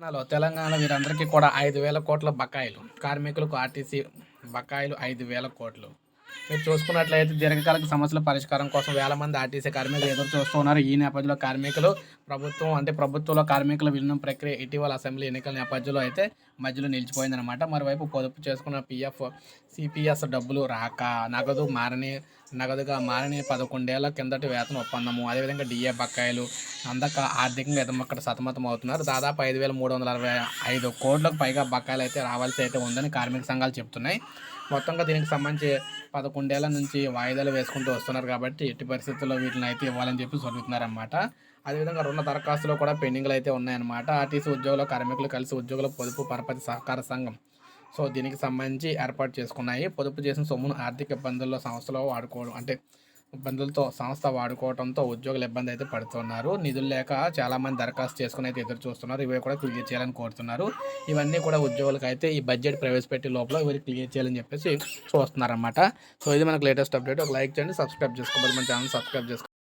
Hello Telangana వీరందరికీ కూడా 5,000 కోట్ల బకాయిలు. కార్మికులకు ఆర్టీసీ బకాయిలు 5,000 కోట్లు. మీరు చూసుకున్నట్లయితే దీర్ఘకాలిక సమస్యల పరిష్కారం కోసం వేల మంది ఆర్టీసీ కార్మికులు ఎదురు చూస్తూ ఉన్నారు. ఈ నేపథ్యంలో కార్మికులు ప్రభుత్వంలో కార్మికుల విలీనం ప్రక్రియ ఇటీవల అసెంబ్లీ ఎన్నికల నేపథ్యంలో అయితే మధ్యలో నిలిచిపోయిందనమాట. మరోవైపు పొదుపు చేసుకున్న పీఎఫ్, సిపిఎస్ డబ్బులు రాక నగదుగా మారని 11 ఏళ్ల కిందటి వేతన ఒప్పందము, అదేవిధంగా డిఏ బకాయిలు అందక ఆర్థికంగా ఎదమక్కడ సతమతం అవుతున్నారు. దాదాపు 5,365 కోట్లకు పైగా బకాయిలు అయితే రావాల్సి అయితే ఉందని కార్మిక సంఘాలు చెప్తున్నాయి. మొత్తంగా దీనికి సంబంధించి 11 ఏళ్ల నుంచి వాయిదాలు వేసుకుంటూ వస్తున్నారు కాబట్టి ఎట్టి పరిస్థితుల్లో వీటిని అయితే ఇవ్వాలని చెప్పి అడుగుతున్నారన్నమాట. అదేవిధంగా రుణ దరఖాస్తులో కూడా పెండింగ్లు అయితే ఉన్నాయన్నమాట. ఆర్టీసీ ఉద్యోగుల కార్మికులు కలిసి ఉద్యోగుల పొదుపు పరపతి సహకార సంఘం దీనికి సంబంధించి ఏర్పాటు చేసుకున్నాయి. పొదుపు చేసిన సొమ్మును ఆర్థిక సంస్థ వాడుకోవడంతో ఉద్యోగులు ఇబ్బంది అయితే పడుతున్నారు. నిధులు లేక చాలామంది దరఖాస్తు చేసుకుని అయితే ఎదురు చూస్తున్నారు. ఇవి కూడా క్లియర్ చేయాలని కోరుతున్నారు. ఇవన్నీ కూడా ఉద్యోగులకు అయితే ఈ బడ్జెట్ ప్రవేశపెట్టే లోపల ఇవి క్లియర్ చేయాలని చెప్పేసి చూస్తున్నారన్నమాట. ఇది మనకు లేటెస్ట్ అప్డేట్. ఒక లైక్ చేయండి, సబ్స్క్రైబ్ చేసుకోవాలి, మన ఛానల్ సబ్స్క్రైబ్ చేసుకోండి.